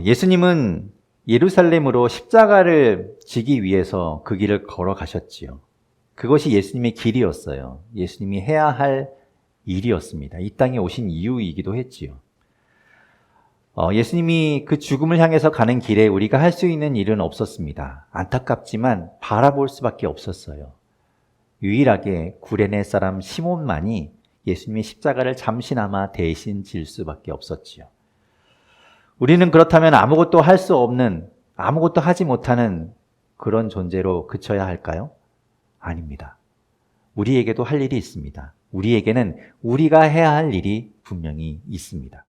예수님은 예루살렘으로 십자가를 지기 위해서 그 길을 걸어가셨지요. 그것이 예수님의 길이었어요. 예수님이 해야 할 일이었습니다. 이 땅에 오신 이유이기도 했지요. 예수님이 그 죽음을 향해서 가는 길에 우리가 할 수 있는 일은 없었습니다. 안타깝지만 바라볼 수밖에 없었어요. 유일하게 구레네 사람 시몬만이 예수님의 십자가를 잠시나마 대신 질 수밖에 없었지요. 우리는 그렇다면 아무것도 할 수 없는, 아무것도 하지 못하는 그런 존재로 그쳐야 할까요? 아닙니다. 우리에게도 할 일이 있습니다. 우리에게는 우리가 해야 할 일이 분명히 있습니다.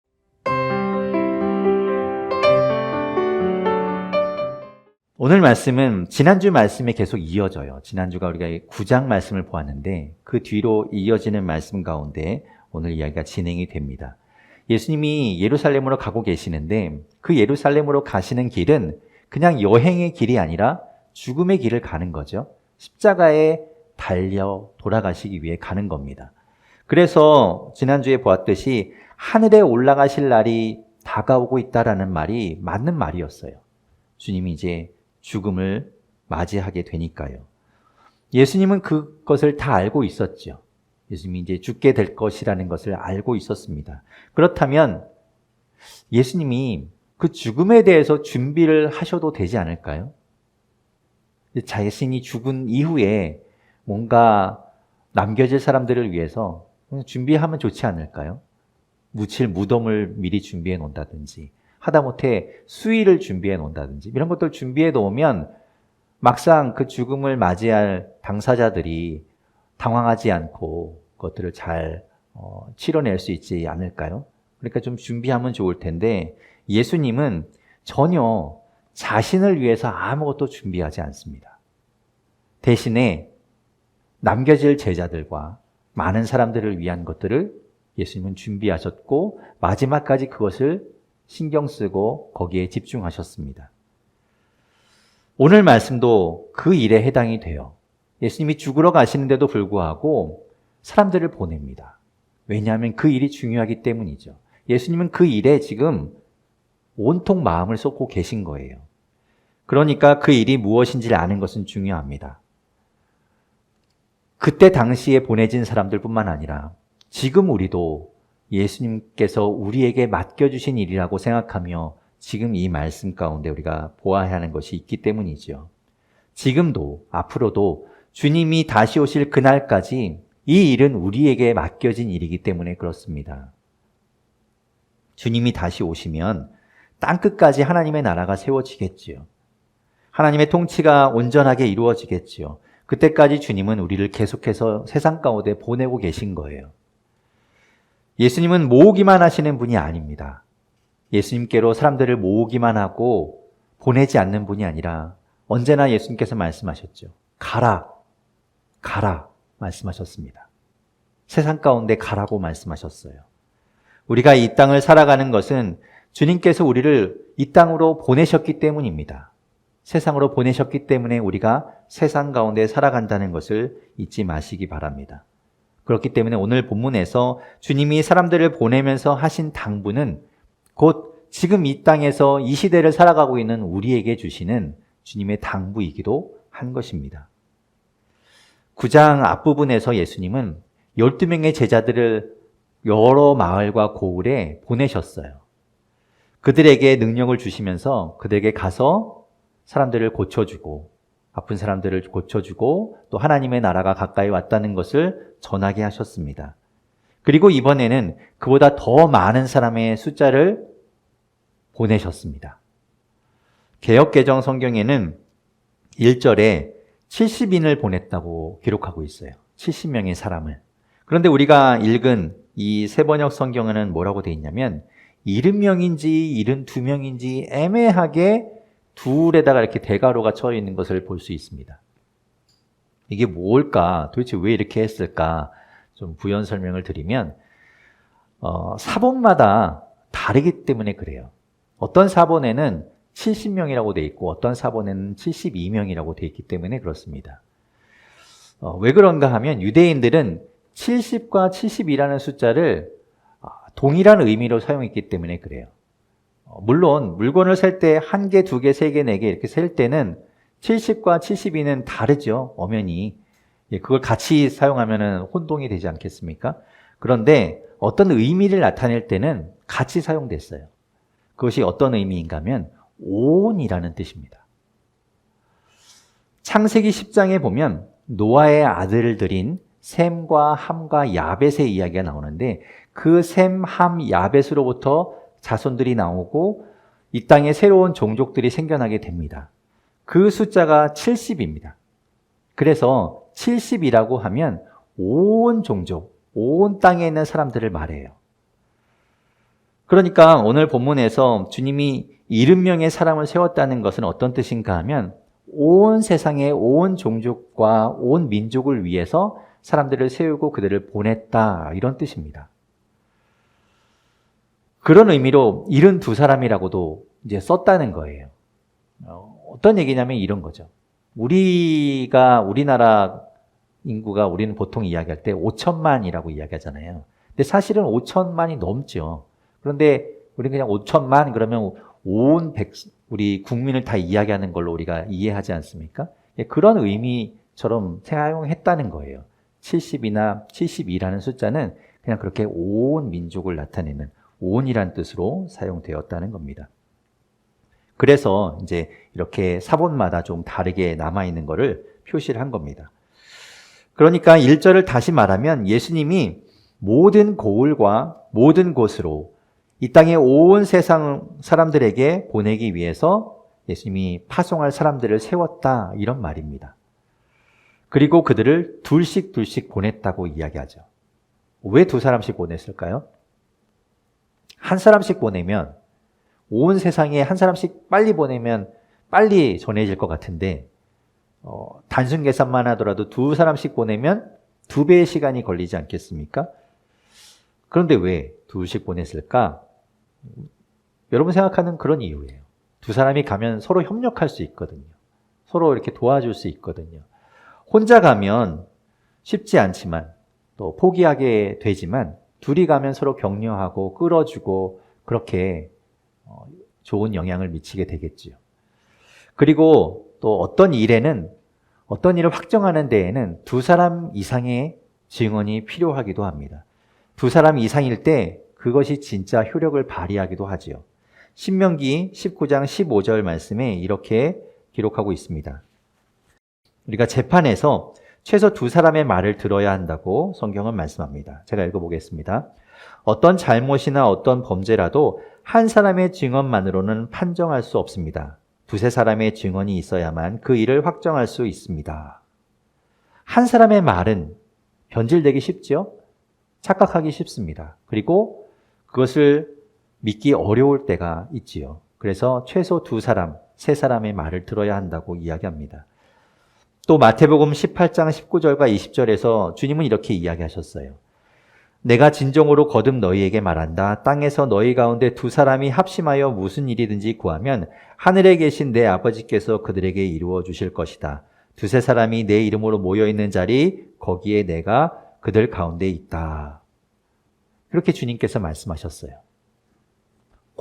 오늘 말씀은 지난주 말씀에 계속 이어져요. 지난주가 우리가 9장 말씀을 보았는데 그 뒤로 이어지는 말씀 가운데 오늘 이야기가 진행이 됩니다. 예수님이 예루살렘으로 가고 계시는데 그 예루살렘으로 가시는 길은 그냥 여행의 길이 아니라 죽음의 길을 가는 거죠. 십자가에 달려 돌아가시기 위해 가는 겁니다. 그래서 지난주에 보았듯이 하늘에 올라가실 날이 다가오고 있다라는 말이 맞는 말이었어요. 주님이 이제 죽음을 맞이하게 되니까요. 예수님은 그것을 다 알고 있었죠. 예수님이 이제 죽게 될 것이라는 것을 알고 있었습니다. 그렇다면 예수님이 그 죽음에 대해서 준비를 하셔도 되지 않을까요? 자신이 죽은 이후에 뭔가 남겨질 사람들을 위해서 준비하면 좋지 않을까요? 묻힐 무덤을 미리 준비해 놓는다든지 하다못해 수의를 준비해 놓는다든지 이런 것들 준비해 놓으면 막상 그 죽음을 맞이할 당사자들이 당황하지 않고 그것들을 잘 치러낼 수 있지 않을까요? 그러니까 좀 준비하면 좋을 텐데 예수님은 전혀 자신을 위해서 아무것도 준비하지 않습니다. 대신에 남겨질 제자들과 많은 사람들을 위한 것들을 예수님은 준비하셨고 마지막까지 그것을 신경 쓰고 거기에 집중하셨습니다. 오늘 말씀도 그 일에 해당이 돼요. 예수님이 죽으러 가시는데도 불구하고 사람들을 보냅니다. 왜냐하면 그 일이 중요하기 때문이죠. 예수님은 그 일에 지금 온통 마음을 쏟고 계신 거예요. 그러니까 그 일이 무엇인지를 아는 것은 중요합니다. 그때 당시에 보내진 사람들뿐만 아니라 지금 우리도 예수님께서 우리에게 맡겨주신 일이라고 생각하며 지금 이 말씀 가운데 우리가 보아야 하는 것이 있기 때문이죠. 지금도 앞으로도 주님이 다시 오실 그날까지 이 일은 우리에게 맡겨진 일이기 때문에 그렇습니다. 주님이 다시 오시면 땅끝까지 하나님의 나라가 세워지겠지요. 하나님의 통치가 온전하게 이루어지겠지요. 그때까지 주님은 우리를 계속해서 세상 가운데 보내고 계신 거예요. 예수님은 모으기만 하시는 분이 아닙니다. 예수님께로 사람들을 모으기만 하고 보내지 않는 분이 아니라 언제나 예수님께서 말씀하셨죠. 가라, 가라 말씀하셨습니다. 세상 가운데 가라고 말씀하셨어요. 우리가 이 땅을 살아가는 것은 주님께서 우리를 이 땅으로 보내셨기 때문입니다. 세상으로 보내셨기 때문에 우리가 세상 가운데 살아간다는 것을 잊지 마시기 바랍니다. 그렇기 때문에 오늘 본문에서 주님이 사람들을 보내면서 하신 당부는 곧 지금 이 땅에서 이 시대를 살아가고 있는 우리에게 주시는 주님의 당부이기도 한 것입니다. 9장 앞부분에서 예수님은 12명의 제자들을 여러 마을과 고을에 보내셨어요. 그들에게 능력을 주시면서 그들에게 가서 사람들을 고쳐주고 아픈 사람들을 고쳐주고 또 하나님의 나라가 가까이 왔다는 것을 전하게 하셨습니다. 그리고 이번에는 그보다 더 많은 사람의 숫자를 보내셨습니다. 개역개정 성경에는 1절에 70인을 보냈다고 기록하고 있어요. 70명의 사람을. 그런데 우리가 읽은 이 세번역 성경에는 뭐라고 되어 있냐면 70명인지 72명인지 애매하게 둘에다가 이렇게 대가로가 쳐 있는 것을 볼 수 있습니다. 이게 뭘까? 도대체 왜 이렇게 했을까? 좀 부연 설명을 드리면 사본마다 다르기 때문에 그래요. 어떤 사본에는 70명이라고 돼 있고 어떤 사본에는 72명이라고 돼 있기 때문에 그렇습니다. 왜 그런가 하면 유대인들은 70과 72라는 숫자를 동일한 의미로 사용했기 때문에 그래요. 물론 물건을 셀 때 한 개, 두 개, 세 개, 네 개 이렇게 셀 때는 70과 72는 다르죠. 엄연히. 그걸 같이 사용하면 혼동이 되지 않겠습니까? 그런데 어떤 의미를 나타낼 때는 같이 사용됐어요. 그것이 어떤 의미인가 하면 온이라는 뜻입니다. 창세기 10장에 보면 노아의 아들들인 셈과 함과 야벳의 이야기가 나오는데 그 셈, 함, 야벳으로부터 자손들이 나오고 이 땅에 새로운 종족들이 생겨나게 됩니다. 그 숫자가 70입니다. 그래서 70이라고 하면 온 종족, 온 땅에 있는 사람들을 말해요. 그러니까 오늘 본문에서 주님이 70명의 사람을 세웠다는 것은 어떤 뜻인가 하면 온 세상의 온 종족과 온 민족을 위해서 사람들을 세우고 그들을 보냈다, 이런 뜻입니다. 그런 의미로 72사람이라고도 이제 썼다는 거예요. 어떤 얘기냐면 이런 거죠. 우리나라 인구가 우리는 보통 이야기할 때 5천만이라고 이야기하잖아요. 근데 사실은 5천만이 넘죠. 그런데 우리는 그냥 5천만 그러면 우리 국민을 다 이야기하는 걸로 우리가 이해하지 않습니까? 그런 의미처럼 사용했다는 거예요. 70이나 72라는 숫자는 그냥 그렇게 온 민족을 나타내는 온이란 뜻으로 사용되었다는 겁니다. 그래서 이제 이렇게 사본마다 좀 다르게 남아있는 것을 표시를 한 겁니다. 그러니까 1절을 다시 말하면 예수님이 모든 고을과 모든 곳으로 이 땅의 온 세상 사람들에게 보내기 위해서 예수님이 파송할 사람들을 세웠다, 이런 말입니다. 그리고 그들을 둘씩 보냈다고 이야기하죠. 왜 두 사람씩 보냈을까요? 한 사람씩 보내면 온 세상에 한 사람씩 빨리 보내면 빨리 전해질 것 같은데 단순 계산만 하더라도 두 사람씩 보내면 2배의 시간이 걸리지 않겠습니까? 그런데 왜 둘씩 보냈을까? 여러분 생각하는 그런 이유예요. 두 사람이 가면 서로 협력할 수 있거든요. 서로 이렇게 도와줄 수 있거든요. 혼자 가면 쉽지 않지만 또 포기하게 되지만 둘이 가면 서로 격려하고 끌어주고 그렇게 좋은 영향을 미치게 되겠지요. 그리고 또 어떤 일을 확정하는 데에는 두 사람 이상의 증언이 필요하기도 합니다. 두 사람 이상일 때 그것이 진짜 효력을 발휘하기도 하지요. 신명기 19장 15절 말씀에 이렇게 기록하고 있습니다. 우리가 재판에서 최소 두 사람의 말을 들어야 한다고 성경은 말씀합니다. 제가 읽어보겠습니다. 어떤 잘못이나 어떤 범죄라도 한 사람의 증언만으로는 판정할 수 없습니다. 두세 사람의 증언이 있어야만 그 일을 확정할 수 있습니다. 한 사람의 말은 변질되기 쉽죠? 착각하기 쉽습니다. 그리고 그것을 믿기 어려울 때가 있지요. 그래서 최소 두 사람, 세 사람의 말을 들어야 한다고 이야기합니다. 또 마태복음 18장 19절과 20절에서 주님은 이렇게 이야기하셨어요. 내가 진정으로 거듭 너희에게 말한다. 땅에서 너희 가운데 두 사람이 합심하여 무슨 일이든지 구하면 하늘에 계신 내 아버지께서 그들에게 이루어 주실 것이다. 두세 사람이 내 이름으로 모여있는 자리, 거기에 내가 그들 가운데 있다. 그렇게 주님께서 말씀하셨어요.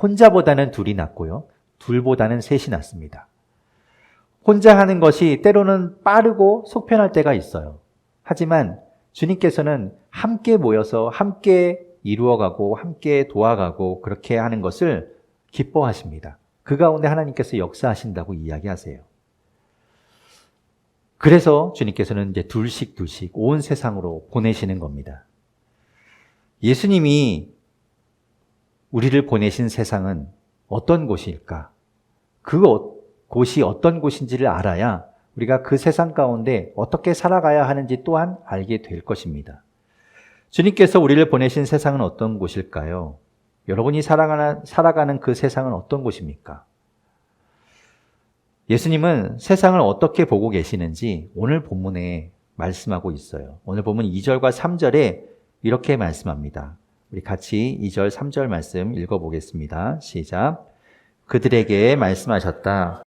혼자보다는 둘이 낫고요. 둘보다는 셋이 낫습니다. 혼자 하는 것이 때로는 빠르고 속편할 때가 있어요. 하지만 주님께서는 함께 모여서 함께 이루어가고 함께 도와가고 그렇게 하는 것을 기뻐하십니다. 그 가운데 하나님께서 역사하신다고 이야기하세요. 그래서 주님께서는 이제 둘씩 온 세상으로 보내시는 겁니다. 예수님이 우리를 보내신 세상은 어떤 곳일까? 곳이 어떤 곳인지를 알아야 우리가 그 세상 가운데 어떻게 살아가야 하는지 또한 알게 될 것입니다. 주님께서 우리를 보내신 세상은 어떤 곳일까요? 여러분이 살아가는 그 세상은 어떤 곳입니까? 예수님은 세상을 어떻게 보고 계시는지 오늘 본문에 말씀하고 있어요. 오늘 본문 2절과 3절에 이렇게 말씀합니다. 우리 같이 2절, 3절 말씀 읽어보겠습니다. 시작. 그들에게 말씀하셨다.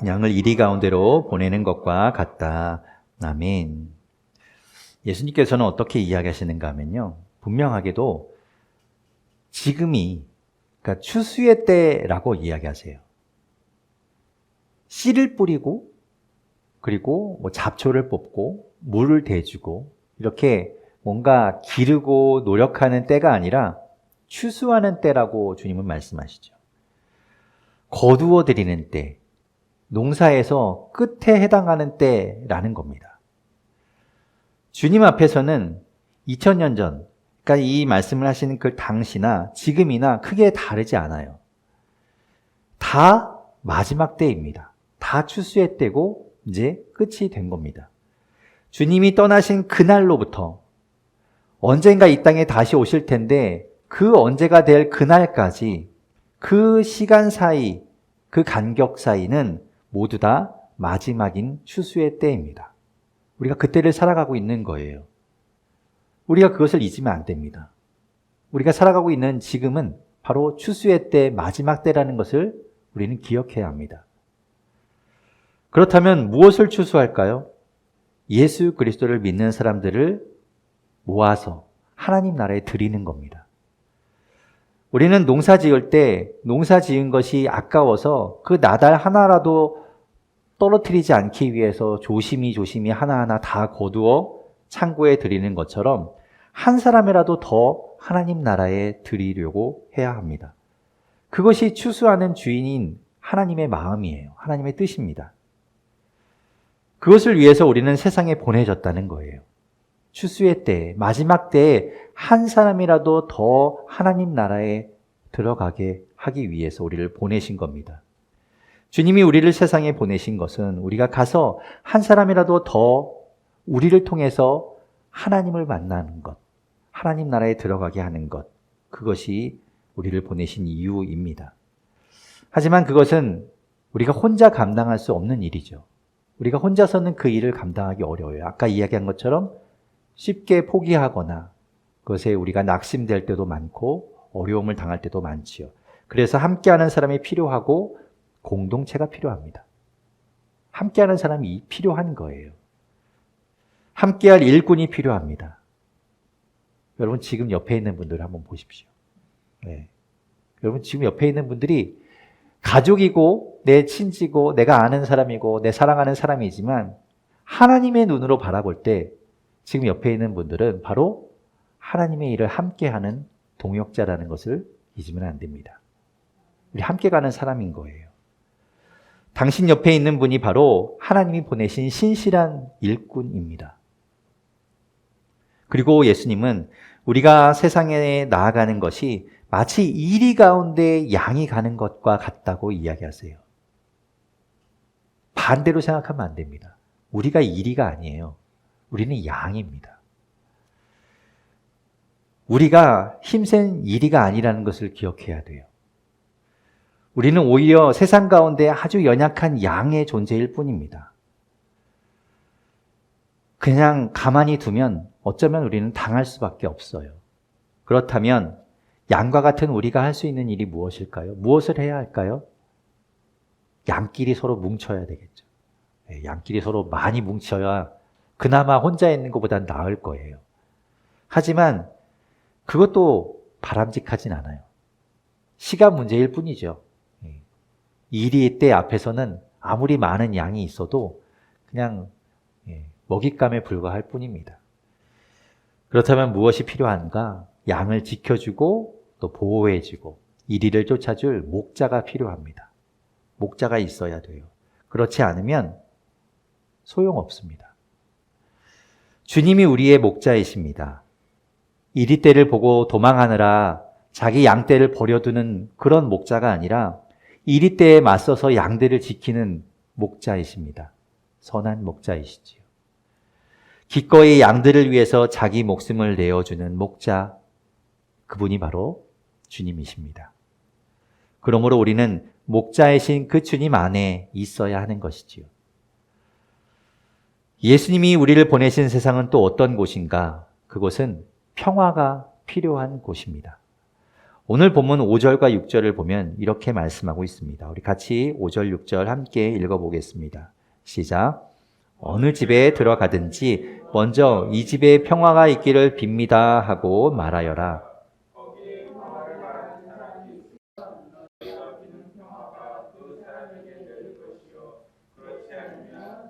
양을 이리 가운데로 보내는 것과 같다. 아멘. 예수님께서는 어떻게 이야기하시는가 하면요. 분명하게도 지금이, 그러니까 추수의 때라고 이야기하세요. 씨를 뿌리고, 그리고 뭐 잡초를 뽑고, 물을 대주고, 이렇게 뭔가 기르고 노력하는 때가 아니라 추수하는 때라고 주님은 말씀하시죠. 거두어 드리는 때, 농사에서 끝에 해당하는 때라는 겁니다. 주님 앞에서는 2000년 전, 그러니까 이 말씀을 하시는 그 당시나 지금이나 크게 다르지 않아요. 다 마지막 때입니다. 다 추수의 때고 이제 끝이 된 겁니다. 주님이 떠나신 그날로부터 언젠가 이 땅에 다시 오실 텐데 그 언제가 될 그날까지 그 시간 사이, 그 간격 사이는 모두 다 마지막인 추수의 때입니다. 우리가 그때를 살아가고 있는 거예요. 우리가 그것을 잊으면 안 됩니다. 우리가 살아가고 있는 지금은 바로 추수의 때, 마지막 때라는 것을 우리는 기억해야 합니다. 그렇다면 무엇을 추수할까요? 예수 그리스도를 믿는 사람들을 모아서 하나님 나라에 드리는 겁니다. 우리는 농사 지을 때 농사 지은 것이 아까워서 그 나달 하나라도 떨어뜨리지 않기 위해서 조심히 하나하나 다 거두어 창고에 드리는 것처럼 한 사람이라도 더 하나님 나라에 드리려고 해야 합니다. 그것이 추수하는 주인인 하나님의 마음이에요. 하나님의 뜻입니다. 그것을 위해서 우리는 세상에 보내졌다는 거예요. 추수의 때, 마지막 때에 한 사람이라도 더 하나님 나라에 들어가게 하기 위해서 우리를 보내신 겁니다. 주님이 우리를 세상에 보내신 것은 우리가 가서 한 사람이라도 더 우리를 통해서 하나님을 만나는 것, 하나님 나라에 들어가게 하는 것, 그것이 우리를 보내신 이유입니다. 하지만 그것은 우리가 혼자 감당할 수 없는 일이죠. 우리가 혼자서는 그 일을 감당하기 어려워요. 아까 이야기한 것처럼 쉽게 포기하거나 그것에 우리가 낙심될 때도 많고 어려움을 당할 때도 많지요. 그래서 함께하는 사람이 필요하고 공동체가 필요합니다. 함께하는 사람이 필요한 거예요. 함께할 일꾼이 필요합니다. 여러분 지금 옆에 있는 분들을 한번 보십시오. 네. 여러분 지금 옆에 있는 분들이 가족이고 내 친지고 내가 아는 사람이고 내 사랑하는 사람이지만 하나님의 눈으로 바라볼 때 지금 옆에 있는 분들은 바로 하나님의 일을 함께하는 동역자라는 것을 잊으면 안 됩니다. 우리 함께 가는 사람인 거예요. 당신 옆에 있는 분이 바로 하나님이 보내신 신실한 일꾼입니다. 그리고 예수님은 우리가 세상에 나아가는 것이 마치 이리 가운데 양이 가는 것과 같다고 이야기하세요. 반대로 생각하면 안 됩니다. 우리가 이리가 아니에요. 우리는 양입니다. 우리가 힘센 이리가 아니라는 것을 기억해야 돼요. 우리는 오히려 세상 가운데 아주 연약한 양의 존재일 뿐입니다. 그냥 가만히 두면 어쩌면 우리는 당할 수밖에 없어요. 그렇다면 양과 같은 우리가 할 수 있는 일이 무엇일까요? 무엇을 해야 할까요? 양끼리 서로 뭉쳐야 되겠죠. 양끼리 서로 많이 뭉쳐야 그나마 혼자 있는 것보단 나을 거예요. 하지만 그것도 바람직하진 않아요. 시간 문제일 뿐이죠. 이리 때 앞에서는 아무리 많은 양이 있어도 그냥 먹잇감에 불과할 뿐입니다. 그렇다면 무엇이 필요한가? 양을 지켜주고 또 보호해주고 이리를 쫓아줄 목자가 필요합니다. 목자가 있어야 돼요. 그렇지 않으면 소용없습니다. 주님이 우리의 목자이십니다. 이리 때를 보고 도망하느라 자기 양떼를 버려두는 그런 목자가 아니라 이리 때에 맞서서 양들을 지키는 목자이십니다. 선한 목자이시지요. 기꺼이 양들을 위해서 자기 목숨을 내어주는 목자, 그분이 바로 주님이십니다. 그러므로 우리는 목자이신 그 주님 안에 있어야 하는 것이지요. 예수님이 우리를 보내신 세상은 또 어떤 곳인가? 그곳은 평화가 필요한 곳입니다. 오늘 본문 5절과 6절을 보면 이렇게 말씀하고 있습니다. 우리 같이 5절, 6절 함께 읽어보겠습니다. 시작. 어느 집에 들어가든지 먼저 이 집에 평화가 있기를 빕니다 하고 말하여라.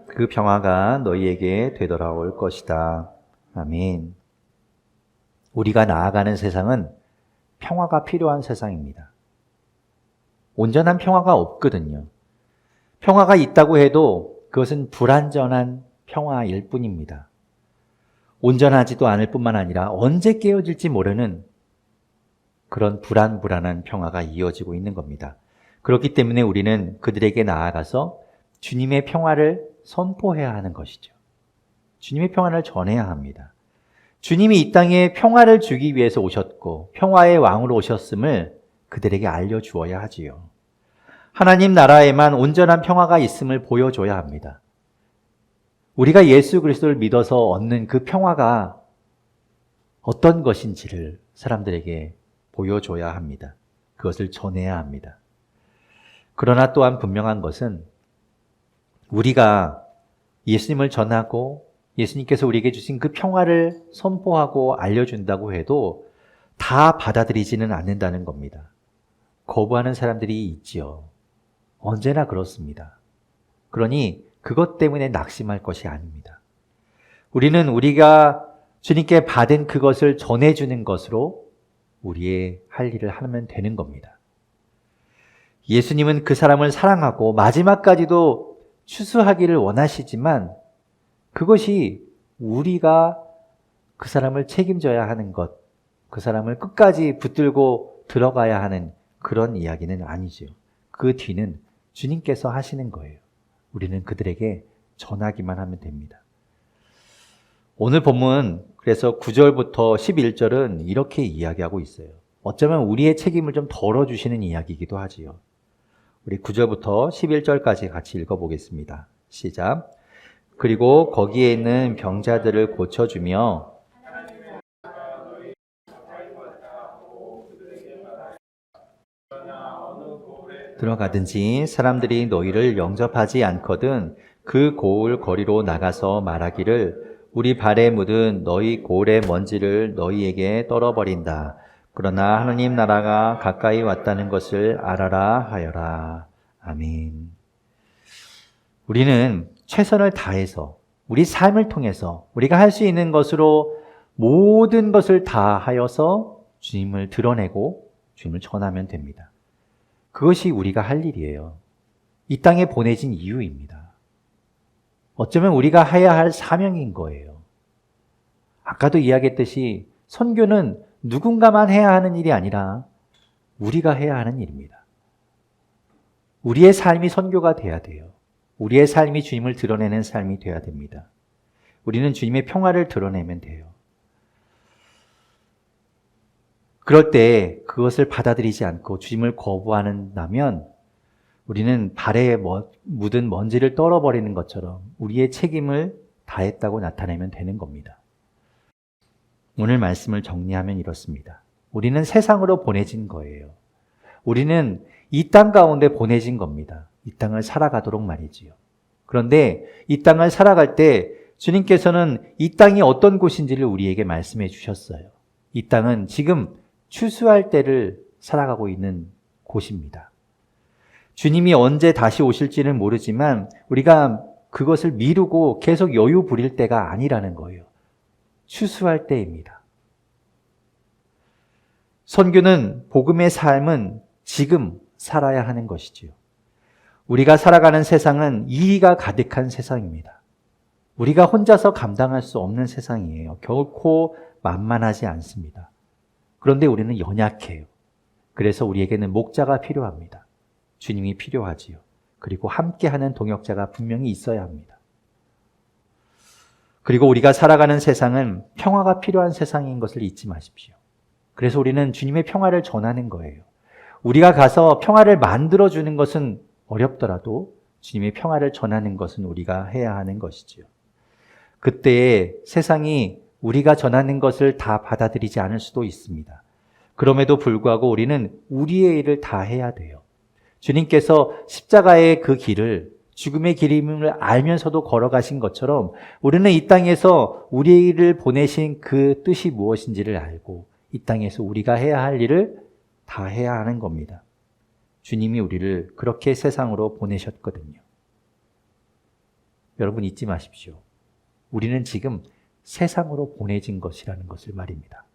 그 평화가 너희에게 되돌아올 것이다. 아멘. 우리가 나아가는 세상은 평화가 필요한 세상입니다. 온전한 평화가 없거든요. 평화가 있다고 해도 그것은 불완전한 평화일 뿐입니다. 온전하지도 않을 뿐만 아니라 언제 깨어질지 모르는 그런 불안한 평화가 이어지고 있는 겁니다. 그렇기 때문에 우리는 그들에게 나아가서 주님의 평화를 선포해야 하는 것이죠. 주님의 평화를 전해야 합니다. 주님이 이 땅에 평화를 주기 위해서 오셨고 평화의 왕으로 오셨음을 그들에게 알려주어야 하지요. 하나님 나라에만 온전한 평화가 있음을 보여줘야 합니다. 우리가 예수 그리스도를 믿어서 얻는 그 평화가 어떤 것인지를 사람들에게 보여줘야 합니다. 그것을 전해야 합니다. 그러나 또한 분명한 것은 우리가 예수님을 전하고 예수님께서 우리에게 주신 그 평화를 선포하고 알려준다고 해도 다 받아들이지는 않는다는 겁니다. 거부하는 사람들이 있지요. 언제나 그렇습니다. 그러니 그것 때문에 낙심할 것이 아닙니다. 우리는 우리가 주님께 받은 그것을 전해주는 것으로 우리의 할 일을 하면 되는 겁니다. 예수님은 그 사람을 사랑하고 마지막까지도 추수하기를 원하시지만 그것이 우리가 그 사람을 책임져야 하는 것, 그 사람을 끝까지 붙들고 들어가야 하는 그런 이야기는 아니죠. 그 뒤는 주님께서 하시는 거예요. 우리는 그들에게 전하기만 하면 됩니다. 오늘 본문 그래서 9절부터 11절은 이렇게 이야기하고 있어요. 어쩌면 우리의 책임을 좀 덜어주시는 이야기이기도 하지요. 우리 9절부터 11절까지 같이 읽어보겠습니다. 시작. 그리고 거기에 있는 병자들을 고쳐주며 들어가든지 사람들이 너희를 영접하지 않거든 그 고을 거리로 나가서 말하기를 우리 발에 묻은 너희 고울의 먼지를 너희에게 떨어버린다. 그러나 하나님 나라가 가까이 왔다는 것을 알아라 하여라. 아멘. 우리는 최선을 다해서 우리 삶을 통해서 우리가 할 수 있는 것으로 모든 것을 다 하여서 주님을 드러내고 주님을 전하면 됩니다. 그것이 우리가 할 일이에요. 이 땅에 보내진 이유입니다. 어쩌면 우리가 해야 할 사명인 거예요. 아까도 이야기했듯이 선교는 누군가만 해야 하는 일이 아니라 우리가 해야 하는 일입니다. 우리의 삶이 선교가 돼야 돼요. 우리의 삶이 주님을 드러내는 삶이 돼야 됩니다. 우리는 주님의 평화를 드러내면 돼요. 그럴 때 그것을 받아들이지 않고 주님을 거부한다면 우리는 발에 묻은 먼지를 떨어버리는 것처럼 우리의 책임을 다했다고 나타내면 되는 겁니다. 오늘 말씀을 정리하면 이렇습니다. 우리는 세상으로 보내진 거예요. 우리는 이 땅 가운데 보내진 겁니다. 이 땅을 살아가도록 말이지요. 그런데 이 땅을 살아갈 때 주님께서는 이 땅이 어떤 곳인지를 우리에게 말씀해 주셨어요. 이 땅은 지금 추수할 때를 살아가고 있는 곳입니다. 주님이 언제 다시 오실지는 모르지만 우리가 그것을 미루고 계속 여유 부릴 때가 아니라는 거예요. 추수할 때입니다. 선교는 복음의 삶은 지금 살아야 하는 것이지요. 우리가 살아가는 세상은 이의가 가득한 세상입니다. 우리가 혼자서 감당할 수 없는 세상이에요. 결코 만만하지 않습니다. 그런데 우리는 연약해요. 그래서 우리에게는 목자가 필요합니다. 주님이 필요하지요. 그리고 함께하는 동역자가 분명히 있어야 합니다. 그리고 우리가 살아가는 세상은 평화가 필요한 세상인 것을 잊지 마십시오. 그래서 우리는 주님의 평화를 전하는 거예요. 우리가 가서 평화를 만들어주는 것은 어렵더라도 주님의 평화를 전하는 것은 우리가 해야 하는 것이지요. 그때에 세상이 우리가 전하는 것을 다 받아들이지 않을 수도 있습니다. 그럼에도 불구하고 우리는 우리의 일을 다 해야 돼요. 주님께서 십자가의 그 길을 죽음의 길임을 알면서도 걸어가신 것처럼 우리는 이 땅에서 우리를 보내신 그 뜻이 무엇인지를 알고 이 땅에서 우리가 해야 할 일을 다 해야 하는 겁니다. 주님이 우리를 그렇게 세상으로 보내셨거든요. 여러분 잊지 마십시오. 우리는 지금 세상으로 보내진 것이라는 것을 말입니다.